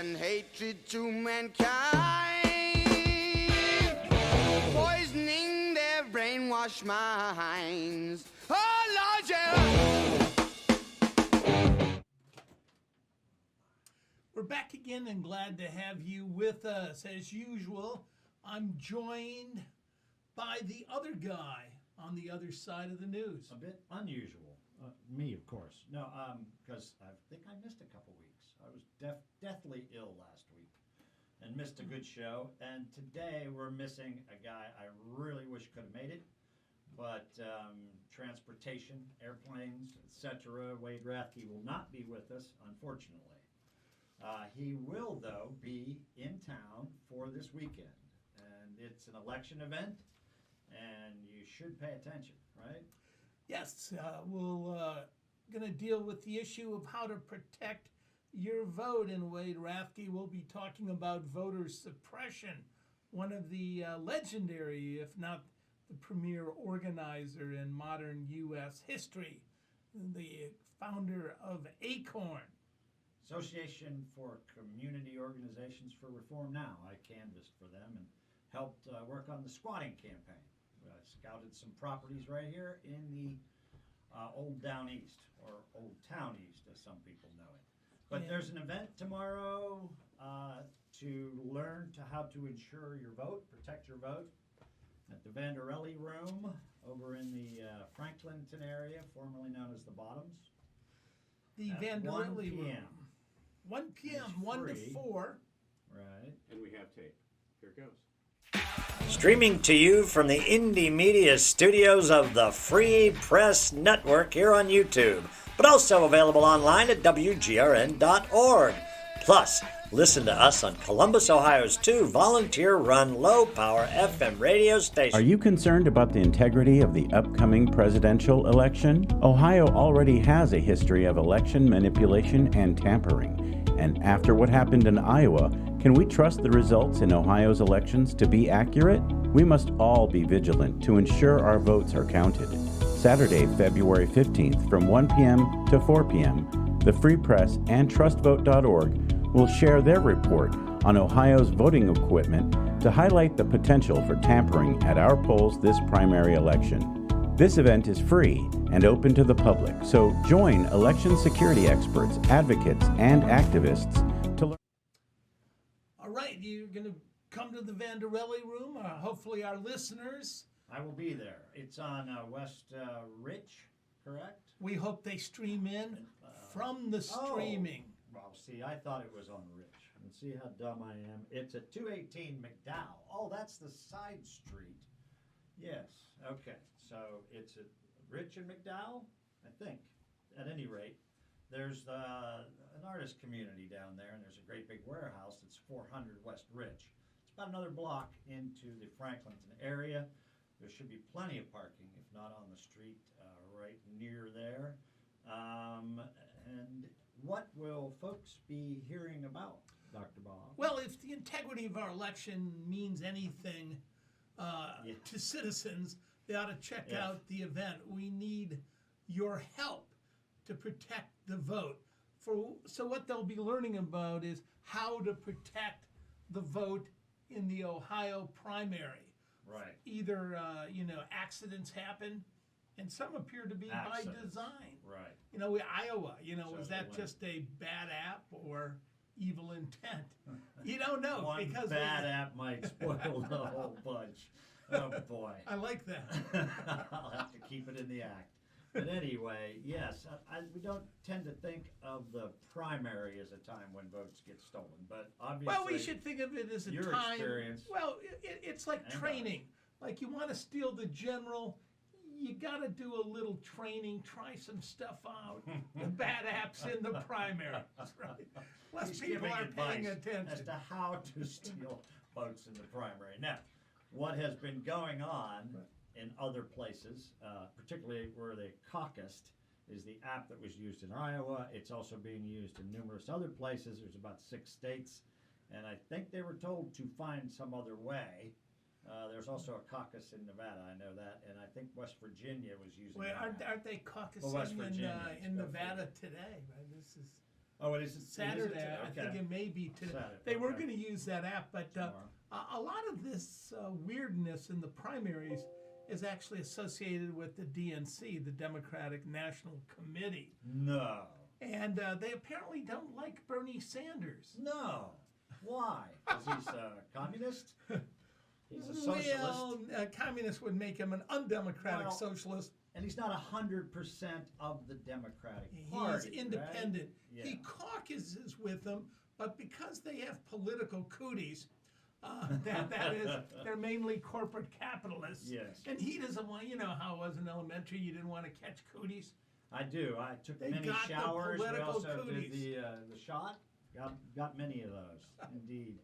and hatred to mankind, poisoning their brainwashed minds. Oh, Lord, yeah. We're back again and glad to have you with us. As usual, I'm joined by the other guy on the other side of the news. A bit unusual. Me, of course. No, because I think I missed a couple weeks. I was deathly ill last week and missed a good show. And today we're missing a guy I really wish could have made it. But transportation, airplanes, etc. Wade Rathke will not be with us, unfortunately. He will, though, be in town for this weekend. And it's an election event, and you should pay attention, right? Yes, we're going to deal with the issue of how to protect your vote. And Wade Rathke will be talking about voter suppression, one of the legendary, if not the premier organizer in modern U.S. history, the founder of ACORN. Association for Community Organizations for Reform Now. I canvassed for them and helped work on the squatting campaign. Scouted some properties right here in the Old Down East, or Old Town East, as some people know it. But there's an event tomorrow to learn how to ensure your vote, protect your vote, at the Vanderelli Room over in the Franklinton area, formerly known as the Bottoms. The at Vanderelli 1 Room. p.m. 1 p.m., It's 1 to free. 4. Right. And we have tape. Here it goes. Streaming to you from the Indy-Media studios of the Free Press Network here on YouTube, but also available online at WGRN.org. Plus, listen to us on Columbus, Ohio's 2 volunteer-run low-power FM radio stations. Are you concerned about the integrity of the upcoming presidential election? Ohio already has a history of election manipulation and tampering. And after what happened in Iowa, can we trust the results in Ohio's elections to be accurate? We must all be vigilant to ensure our votes are counted. Saturday, February 15th from 1 p.m. to 4 p.m., the Free Press and TrustVote.org will share their report on Ohio's voting equipment to highlight the potential for tampering at our polls this primary election. This event is free and open to the public, so join election security experts, advocates, and activists to learn. All right, you're going to come to the Vanderelli Room, hopefully our listeners. I will be there. It's on West Rich, correct? We hope they stream in from the streaming. Well, see, I thought it was on Rich. And see how dumb I am. It's at 218 McDowell. Oh, that's the side street. Yes. Okay. So it's at Rich and McDowell, I think. At any rate, there's an artist community down there, and there's a great big warehouse. It's 400 West Rich. It's about another block into the Franklinton area. There should be plenty of parking, if not on the street, right near there. And what will folks be hearing about, Dr. Bob? Well, if the integrity of our election means anything to citizens, they ought to check out the event. We need your help to protect the vote. So what they'll be learning about is how to protect the vote in the Ohio primary. Right. Either, accidents happen, and some appear to be by design. Right. Iowa, was that just a bad app or evil intent? You don't know. One because bad app might spoil the whole bunch. Oh, boy. I like that. I'll have to keep it in the act. But anyway, yes, we don't tend to think of the primary as a time when votes get stolen, but obviously... Well, we should think of it as a your time... experience... Well, it's like training. Like you want to steal the general, you got to do a little training, try some stuff out. The bad apps in the primary. That's right. Less He's people giving are paying advice attention. as to how to steal votes in the primary. Now, what has been going on in other places, particularly where they caucused, is the app that was used in Iowa. It's also being used in numerous other places. There's about 6 states, and I think they were told to find some other way. There's also a caucus in Nevada, I know that, and I think West Virginia was using Wait, that. aren't they caucusing West Virginia, in Nevada today? Right? This is Oh, it is Saturday. It is I think it may be today. Saturday, They were okay. going to use that app, but a lot of this weirdness in the primaries is actually associated with the DNC, the Democratic National Committee. No. And they apparently don't like Bernie Sanders. No. Why? Because he's a communist? He's a socialist. Well, communists would make him an undemocratic Well, socialist. And he's not 100% of the Democratic Party. He's independent. Right? He caucuses with them, but because they have political cooties, that is, they're mainly corporate capitalists. Yes. And he doesn't want, you know how it was in elementary, you didn't want to catch cooties. I do. I took They many got the showers. We political also cooties. did the shot. Got many of those, indeed.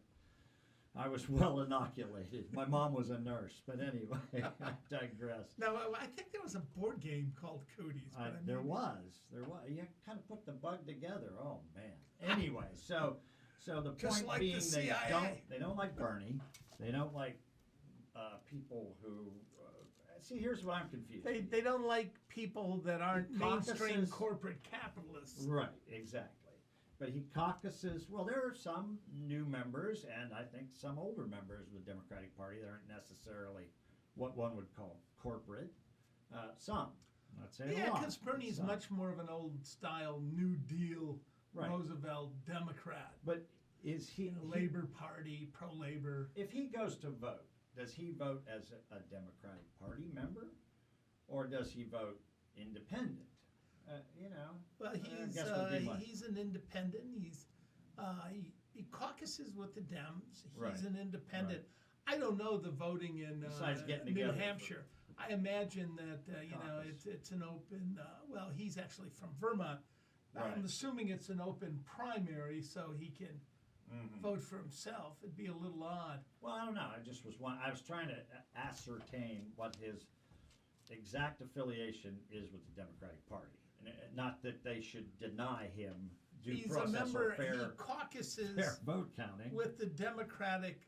I was well inoculated. My mom was a nurse, but anyway, I digress. Now, I think there was a board game called Cooties. But There was. You kind of put the bug together. Oh man. Anyway, so the Just point like being, the CIA. they don't like Bernie. They don't like people who. See, here's what I'm confused. They don't like people that aren't mainstream Caucuses. corporate capitalists. Right, exactly. But he caucuses, well, there are some new members and I think some older members of the Democratic Party that aren't necessarily what one would call corporate. Some, not saying a Yeah, lot. because Bernie's some. much more of an old style New Deal Right. Roosevelt Democrat. But is he, Labor Party, pro-labor. if he goes to vote, does he vote as a Democratic Party member or does he vote independent? Well, I guess would be my- he's an independent. He caucuses with the Dems. He's Right. an independent. I don't know the voting in Besides getting New together for Hampshire. I imagine that caucus. it's an open. Well, he's actually from Vermont. Right. I'm assuming it's an open primary, so he can Mhm. vote for himself. It'd be a little odd. Well, I don't know. I was trying to ascertain what his exact affiliation is with the Democratic Party. And not that they should deny him due He's a process member. or fair He caucuses vote counting. with the Democratic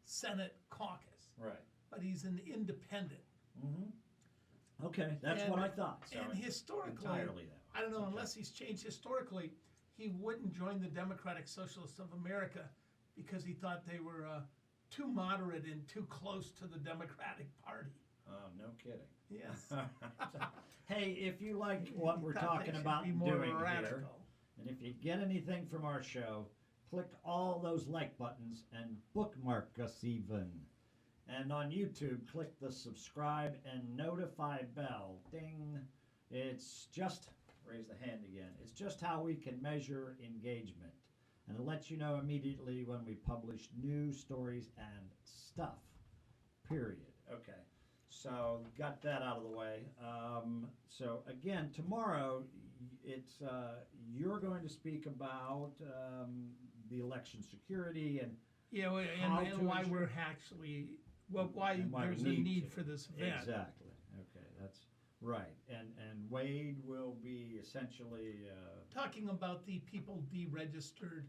Senate caucus, Right. but he's an independent. Mm-hmm. Okay, that's And- what I thought. So and historically, entirely though. I don't know, Okay. unless he's changed historically, he wouldn't join the Democratic Socialists of America because he thought they were too moderate and too close to the Democratic Party. Oh, no kidding. Yes. Hey, if you like what we're He thought talking they should about be and more doing here, radical. and if you get anything from our show, click all those like buttons and bookmark us even. And on YouTube, click the subscribe and notify bell. Ding. It's just, raise the hand again, it's just how we can measure engagement. And it lets you know immediately when we publish new stories and stuff. Period. Okay. So got that out of the way. So again, tomorrow, it's you're going to speak about the election security and Yeah, well, How and to why ensure- we're actually, why and why we there's a need to. for this event. Exactly. Okay, that's right. And Wade will be essentially Talking about the people deregistered,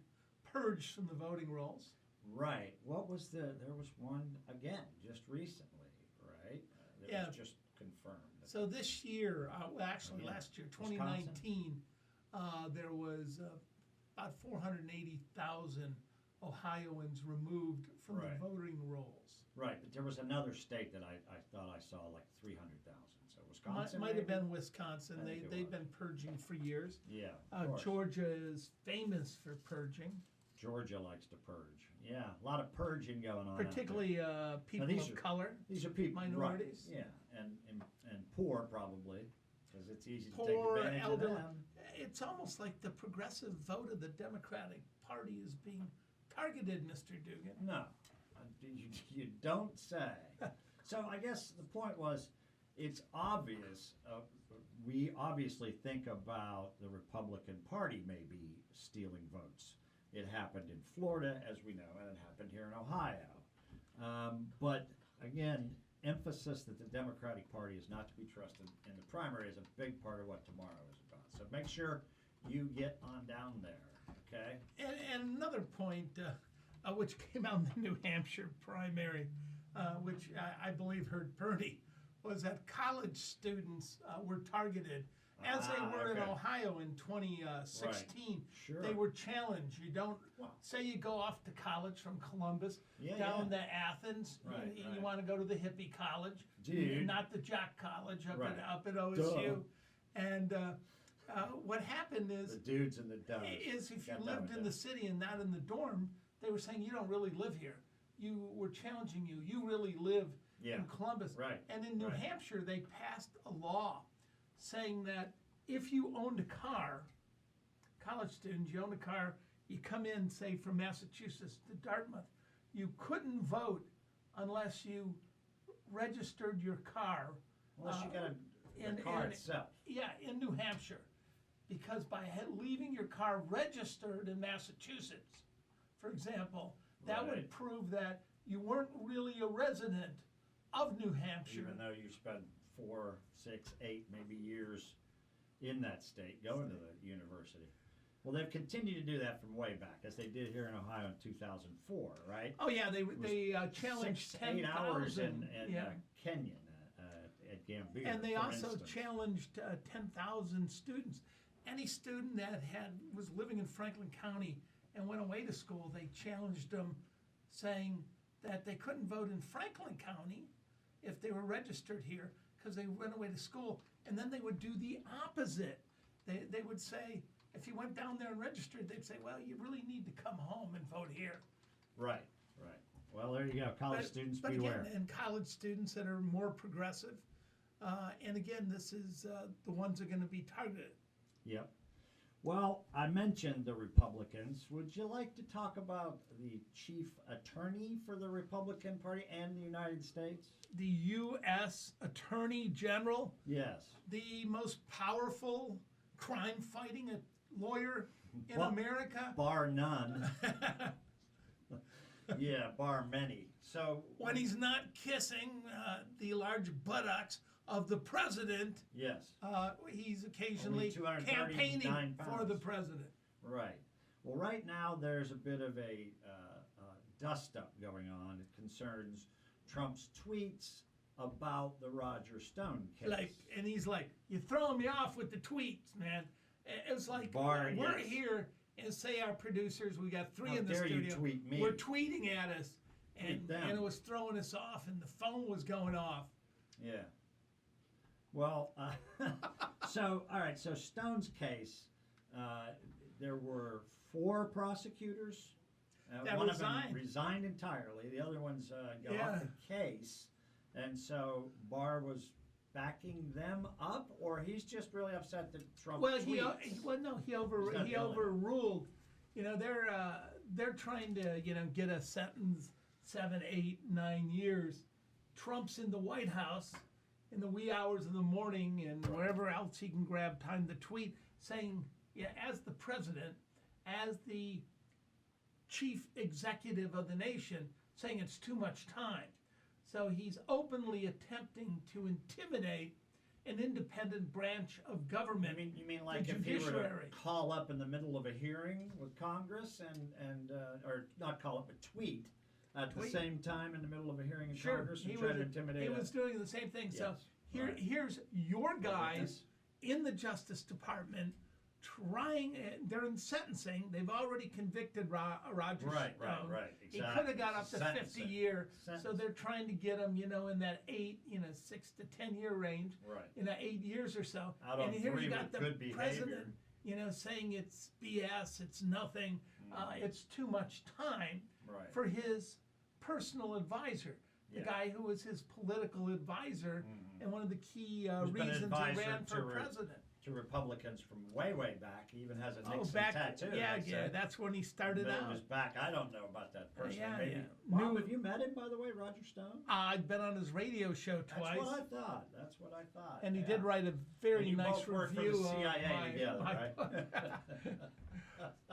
purged from the voting rolls. right. What was there was one again just recently, right? That Yeah. was just confirmed. So this year, well, actually Yeah. last year, Wisconsin? 2019, there was about 480,000 Ohioans removed from Right. the voting rolls. Right, but there was another state that I thought I saw like 300,000. So Wisconsin Might have maybe? been Wisconsin. I think it They've was. been purging for years. Yeah. of course. Georgia is famous for purging, Georgia likes to purge. Yeah, a lot of purging going on. out there. particularly people these of are- color. These are people minorities. Right, yeah, and poor probably because it's easy to Poor, take advantage elderly. of them. It's almost like the progressive vote of the Democratic Party is being targeted, Mr. Dougan. No, you don't say. So I guess the point was, it's obvious. We obviously think about the Republican Party maybe stealing votes. It happened in Florida, as we know, and it happened here in Ohio. But again, emphasis that the Democratic Party is not to be trusted in the primary is a big part of what tomorrow is about. So make sure you get on down there, okay? And another point, which came out in the New Hampshire primary, which I believe hurt Bernie, was that college students were targeted as they were in okay. Ohio in 2016. Sure. They were challenged. You don't Wow. say you go off to college from Columbus Yeah, down yeah. to Athens. Right, you right. want to go to the hippie college, Dude. not the jock college Right. up at OSU. Duh. And what happened The dudes and the doves. is if you Got that lived one in the down. city and not in the dorm, they were saying you don't really live here. You were challenging you. You really live Yeah. in Columbus. Right, And in New right. Hampshire, they passed a law saying that if you owned a car, college students, you own a car, you come in, say, from Massachusetts to Dartmouth, you couldn't vote unless you registered your car. Unless you got the car itself. Yeah, in New Hampshire. Because by leaving your car registered in Massachusetts, for example, that would Right. prove that you weren't really a resident of New Hampshire. Even though you spent 4, 6, 8, maybe years in that state going to the university. Well, they've continued to do that from way back, as they did here in Ohio in 2004, right? Oh yeah, they challenged 6, 8 hours 10,000. in Yeah. Kenyon at Gambier. And they for also instance. challenged 10,000 students. Any student that was living in Franklin County and went away to school, they challenged them, saying that they couldn't vote in Franklin County if they were registered here because they went away to school. And then they would do the opposite. They would say, if you went down there and registered, they'd say, well, you really need to come home and vote here. Right. Well, there you go. College students beware. Again, and college students that are more progressive. And again, this is the ones that are going to be targeted. Yep. Well, I mentioned the Republicans. Would you like to talk about the chief attorney for the Republican Party and the United States? The U.S. Attorney General, Yes. the most powerful crime-fighting lawyer in Well, America. Bar none. Yeah, bar many. So When he's not kissing the large buttocks of the president, yes, he's occasionally 239 campaigning for the pounds. president. right. Well, right now there's a bit of a dust-up going on. It concerns Trump's tweets about the Roger Stone case. And he's like, you're throwing me off with the tweets, man. It's like, Bar, we're yes. here, and say our producers, we got 3 How in the dare you studio. tweet me. We're tweeting at us, Tweet them. and it was throwing us off, and the phone was going off. Yeah. Well, so all right. So Stone's case, there were 4 prosecutors. That one resigned. of them resigned entirely. The other ones got Yeah. off the case, and so Barr was backing them up, or he's just really upset that Trump Well, tweets. he not he the only one. overruled. You know, they're trying to get a sentence 7, 8, 9 years. Trump's in the White House in the wee hours of the morning and wherever else he can grab time to tweet, saying, yeah, as the president, as the chief executive of the nation, saying it's too much time. So he's openly attempting to intimidate an independent branch of government. You mean like the if he were to judiciary. call up in the middle of a hearing with Congress and or not call up, but tweet at the Tweet. same time in the middle of a hearing in Sure, Congress and he try was, to intimidate he us? was doing the same thing. So Yes, right. here's your guys witness. in the Justice Department trying. They're in sentencing. They've already convicted Roger Right, Stone. right, He exactly. could have got up to 50 Sentencing. year. So Sentencing. they're trying to get him, in that 6 to 10 year range. Right. 8 years or so. Out and on here 3 you with got the good behavior. president, saying it's BS, it's nothing, it's too much time Right. for his personal advisor, the Yeah. guy who was his political advisor and one of the key Who's been reasons he advisor ran for to president. To Republicans from way back. He even has a Oh, Nixon back, tattoo. yeah, that's when he started Middle of out. his back. I don't know about that personally. Yeah, Maybe. yeah. Bob, New- have you met him, by the way, Roger Stone? I've been on his radio show That's twice, what I thought. That's what I thought. and he yeah. did write a very And you nice both worked for review the CIA of my, together, my right?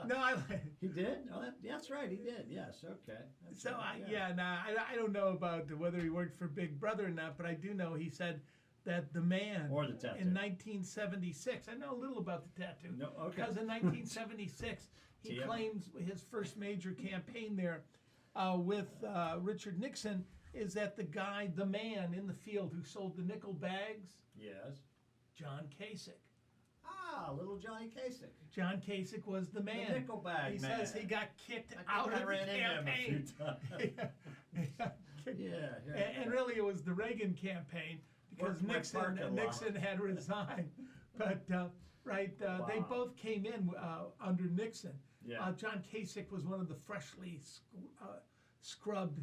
No, He did? Oh, that's right. He did. Yes. Okay. That's So right, I don't know about whether he worked for Big Brother or not, but I do know he said that the man Or the tattoo. in 1976. I know a little about the tattoo. No, okay. Because in 1976 he TM. claims his first major campaign there with Richard Nixon is that the man in the field who sold the nickel bags, Yes. John Kasich. little Johnny Kasich. John Kasich was the man. The nickel bag He man. says he got kicked I out think I of the ran into him a few campaign. times. Yeah. And really, it was the Reagan campaign because Worked my parking lot. Nixon had resigned. But they both came in under Nixon. Yeah. John Kasich was one of the freshly scrubbed,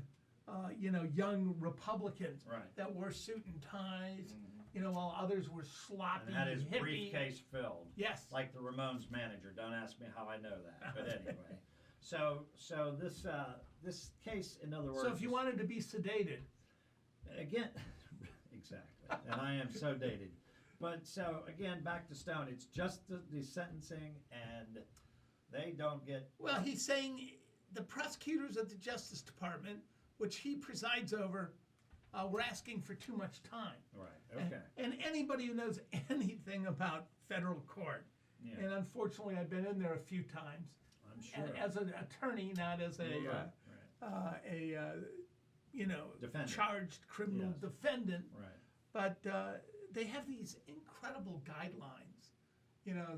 young Republicans that wore suit and ties. While others were sloppy, And had his hippie. briefcase filled. Yes. Like the Ramones manager. Don't ask me how I know that. But anyway. So this case, in other words. So if you wanted to be sedated. Again, exactly. And I am so dated. But so again, back to Stone. It's just the sentencing, and they don't get. Well, he's saying the prosecutors at the Justice Department, which he presides over, were asking for too much time. Right. Okay. And anybody who knows anything about federal court, and unfortunately I've been in there a few times, I'm sure. as an attorney, not as a Defendant. charged criminal defendant. Right. But they have these incredible guidelines,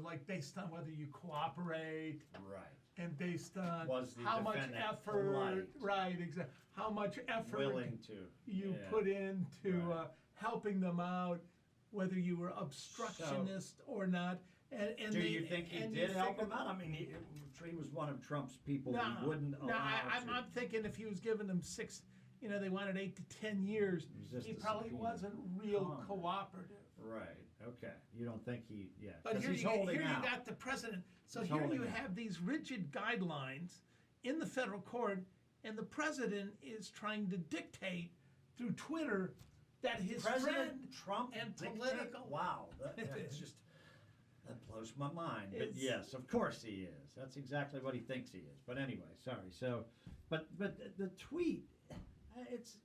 like based on whether you cooperate. Right. And based on Was the how much defendant effort, polite? Exactly, how much effort Willing to. you put into helping them out, whether you were obstructionist or not. And do you think he did help him out? I mean, he was one of Trump's people who wouldn't allow. I'm thinking if he was giving them 6, they wanted 8 to 10 years, he probably wasn't real cooperative. Right. Okay. You don't think he? Yeah. But here he's you holding out. got the president. So He's here you holding have these rigid guidelines in the federal court, and the president is trying to dictate through Twitter that his President friend Trump and dictate? political. Wow, that's just that blows my mind. But yes, of course he is. That's exactly what he thinks he is. But anyway, sorry. So, but the tweet.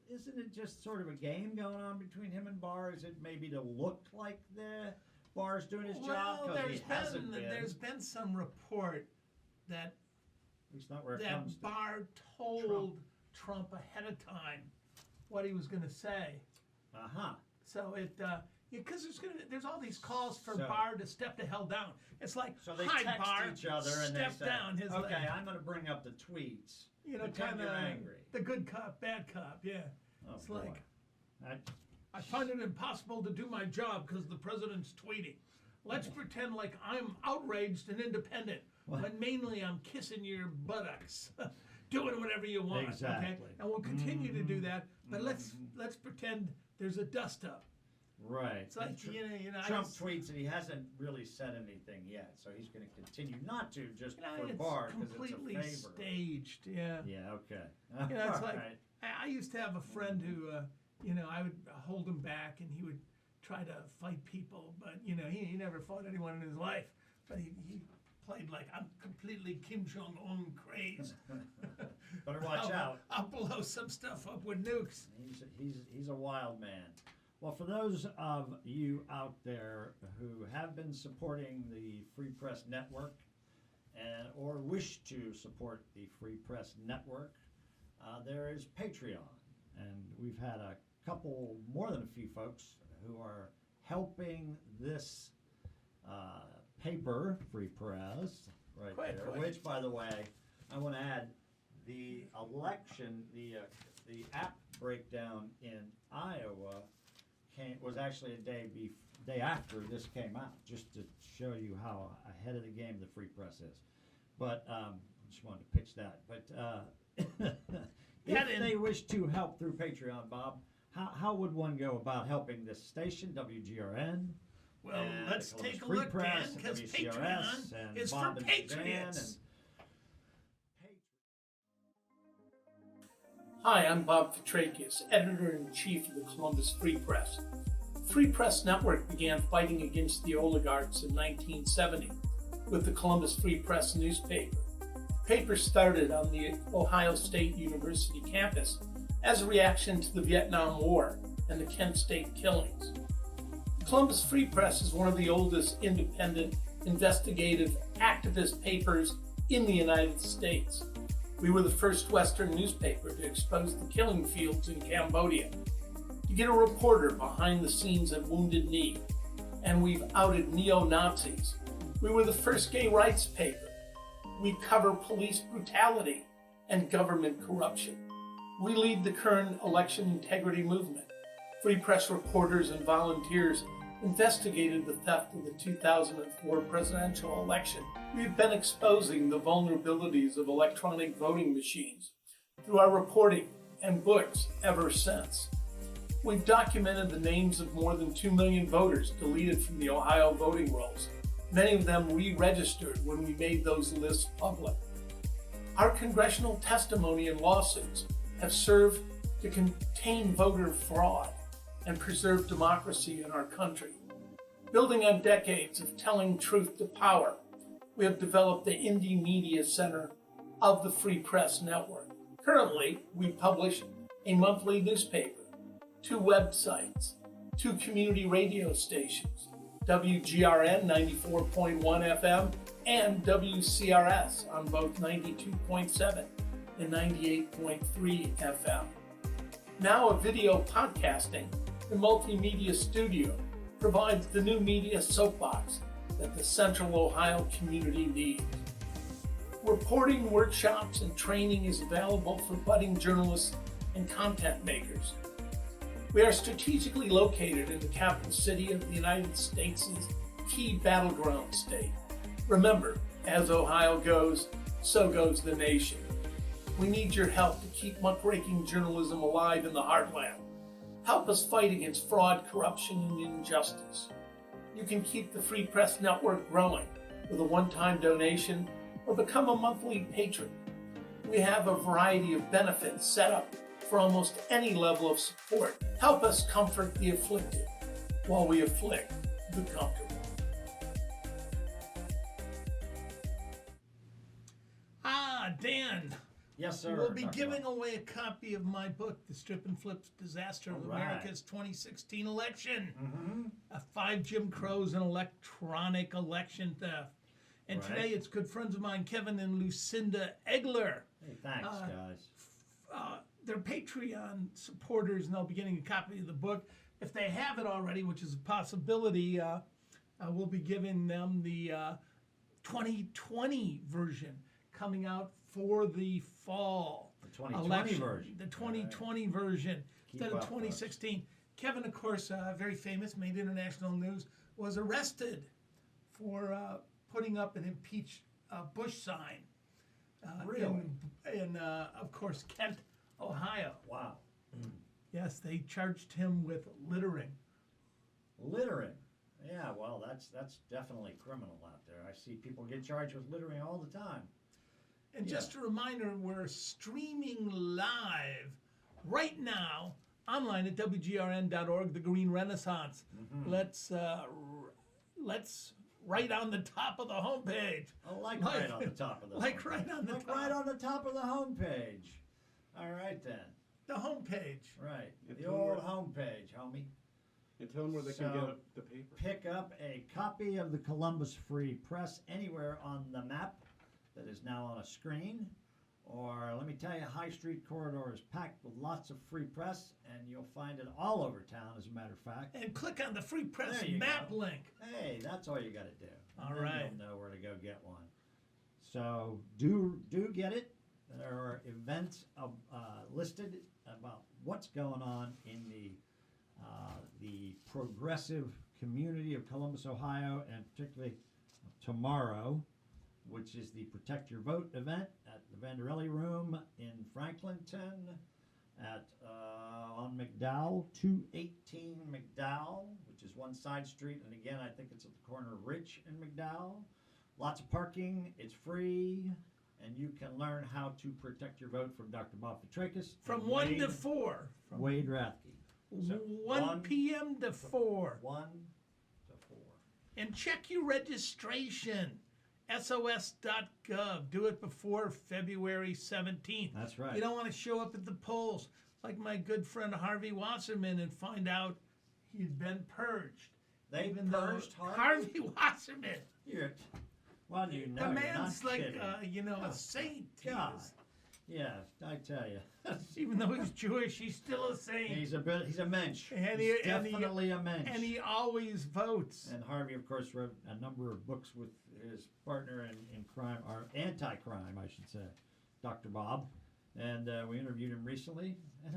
Isn't it just sort of a game going on between him and Barr? Is it maybe to look like the Barr's doing his job? Well, Because there's been some report that At least not where it comes to. Barr told Trump ahead of time what he was going to say. So because there's all these calls for Barr to step the hell down. It's like, so they hi, text Barr, each other and step they say, down his okay, leg. I'm going to bring up the tweets. Kind of angry. the good cop, bad cop. Yeah, Oh, it's boy. like I find it impossible to do my job because the president's tweeting. Let's pretend like I'm outraged and independent, when mainly I'm kissing your buttocks, doing whatever you want. Exactly. Okay? And we'll continue to do that, but let's pretend there's a dust up. Right. It's like Trump tweets and he hasn't really said anything yet, so he's going to continue not to just for it's Barr because it's a completely favor. staged. Yeah. Yeah. Okay. It's All like right. I used to have a friend who, I would hold him back, and he would try to fight people, but he never fought anyone in his life. But he played like I'm completely Kim Jong-un crazed. Better watch out. I'll blow some stuff up with nukes. He's a wild man. Well, for those of you out there who have been supporting the Free Press Network or wish to support the Free Press Network, there is Patreon. And we've had more than a few folks who are helping this paper, Free Press, right there, which, by the way, I want to add the election, the app breakdown in Iowa was actually a day after this came out, just to show you how ahead of the game the Free Press is. But just wanted to pitch that. But if they wish to help through Patreon, Bob, how would one go about helping this station, WGRN? Well, let's take a Free look, Dan, Press, because WCRS, Patreon and is Bob for and patriots. Suzanne Hi, I'm Bob Fitrakis, editor-in-chief of the Columbus Free Press. Free Press Network began fighting against the oligarchs in 1970 with the Columbus Free Press newspaper. The paper started on the Ohio State University campus as a reaction to the Vietnam War and the Kent State killings. The Columbus Free Press is one of the oldest independent, investigative, activist papers in the United States. We were the first Western newspaper to expose the killing fields in Cambodia, to get a reporter behind the scenes at Wounded Knee, and we've outed neo-Nazis, We were the first gay rights paper. We cover police brutality and government corruption. We lead the current election integrity movement. Free press reporters and volunteers investigated the theft of the 2004 presidential election. We've been exposing the vulnerabilities of electronic voting machines through our reporting and books ever since. We've documented the names of more than 2 million voters deleted from the Ohio voting rolls. Many of them re-registered when we made those lists public. Our congressional testimony and lawsuits have served to contain voter fraud and preserve democracy in our country. Building on decades of telling truth to power, we have developed the Indy-Media Center of the Free Press Network. Currently, we publish a monthly newspaper, 2 websites, 2 community radio stations, WGRN 94.1 FM and WCRS on both 92.7 and 98.3 FM. Now a video podcasting, the multimedia studio provides the new media soapbox that the Central Ohio community needs. Reporting, workshops, and training is available for budding journalists and content makers. We are strategically located in the capital city of the United States' key battleground state. Remember, as Ohio goes, so goes the nation. We need your help to keep muckraking journalism alive in the heartland. Help us fight against fraud, corruption, and injustice. You can keep the Free Press Network growing with a one-time donation or become a monthly patron. We have a variety of benefits set up for almost any level of support. Help us comfort the afflicted while we afflict the comfortable. Dan. Yes, sir. We'll be Dr. giving Bob. away a copy of my book, The Strip and Flip Disaster of All right. America's 2016 Election. Mm-hmm. 5 Jim Crows and electronic election theft. And Right. today it's good friends of mine, Kevin and Lucinda Egler. Hey, thanks, guys. They're Patreon supporters, and they'll be getting a copy of the book. If they have it already, which is a possibility, we'll be giving them the 2020 version coming out for the fall. The 2020 election. version. The 2020 version Keep instead of up, 2016. Kevin, of course, very famous, made international news, was arrested for putting up an impeach Bush sign. Really? In of course, Kent, Ohio. Wow. Yes, they charged him with littering. Littering. Yeah, well, that's definitely criminal out there. I see people get charged with littering all the time. And Yeah. just a reminder, we're streaming live right now online at WGRN.org, the Green Renaissance. Mm-hmm. Let's right on the top of the homepage. Oh, like right on the top of the Like homepage. right on the Like top. right on the top of the homepage. All right, then. The homepage. Right. Yeah, The tell 'em old where- homepage, homie. And tell them where they So, can get the paper. Pick up a copy of the Columbus Free Press anywhere on the map that is now on a screen. Or let me tell you, High Street corridor is packed with lots of free press, and you'll find it all over town, as a matter of fact. And click on the Free Press There you map go. link. Hey, that's all you got to do. And All then right. You'll know where to go get one. So do get it. There are events listed about what's going on in the progressive community of Columbus, Ohio, and particularly tomorrow, which is the Protect Your Vote event at the Vanderelli Room in Franklinton at on McDowell, 218 McDowell, which is one side street, and again, I think it's at the corner of Rich and McDowell. Lots of parking, it's free, and you can learn how to protect your vote from Dr. Bob Fitrakis. From and 1 to 4. From Wade Rathke. So 1 p.m. to 4. 1 to 4. And check your registration. SOS.gov. Do it before February 17th. That's right. You don't want to show up at the polls like my good friend Harvey Wasserman and find out he'd been purged. They Even though purged Harvey? Harvey Wasserman. Well, you know, The you're man's not like, kidding. a saint. He God. is. Yeah, I tell you. Even though he's Jewish, he's still a saint. He's a mensch. And He's definitely a mensch. And he always votes. And Harvey, of course, wrote a number of books with his partner in crime, or anti-crime, I should say, Dr. Bob. And we interviewed him recently. And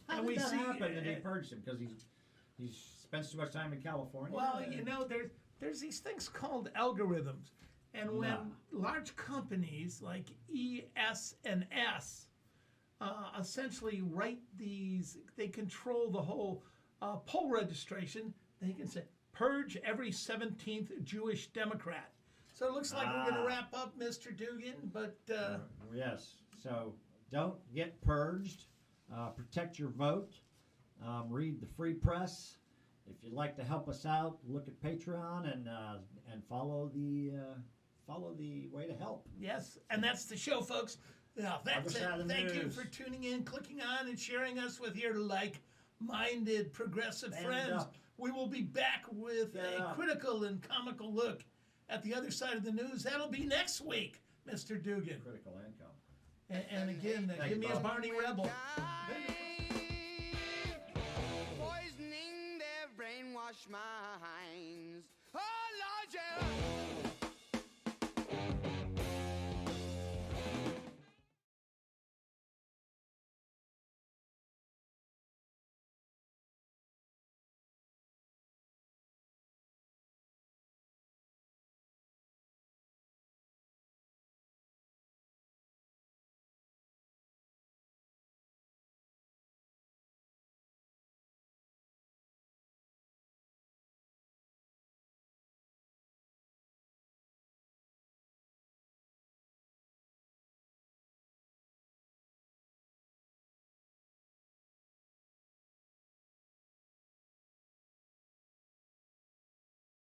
how did that happen that he purged him? Because he spends too much time in California? Well, you know, there's these things called algorithms. And when large companies like ES&S essentially write these, they control the whole poll registration. They can say, purge every 17th Jewish Democrat. So it looks like we're going to wrap up, Mr. Dougan, but... yes, so don't get purged. Protect your vote. Read the Free Press. If you'd like to help us out, look at Patreon and follow the way to help. Yes, and that's the show, folks. Now, that's it. Thank you for tuning in, clicking on, and sharing us with your like-minded progressive friends. We will be back with a critical and comical look at the other side of the news. That'll be next week, Mr. Dougan. Critical income. And again, give me a Barney Rebel. Poisoning their brainwashed minds. Oh, Lord, yeah.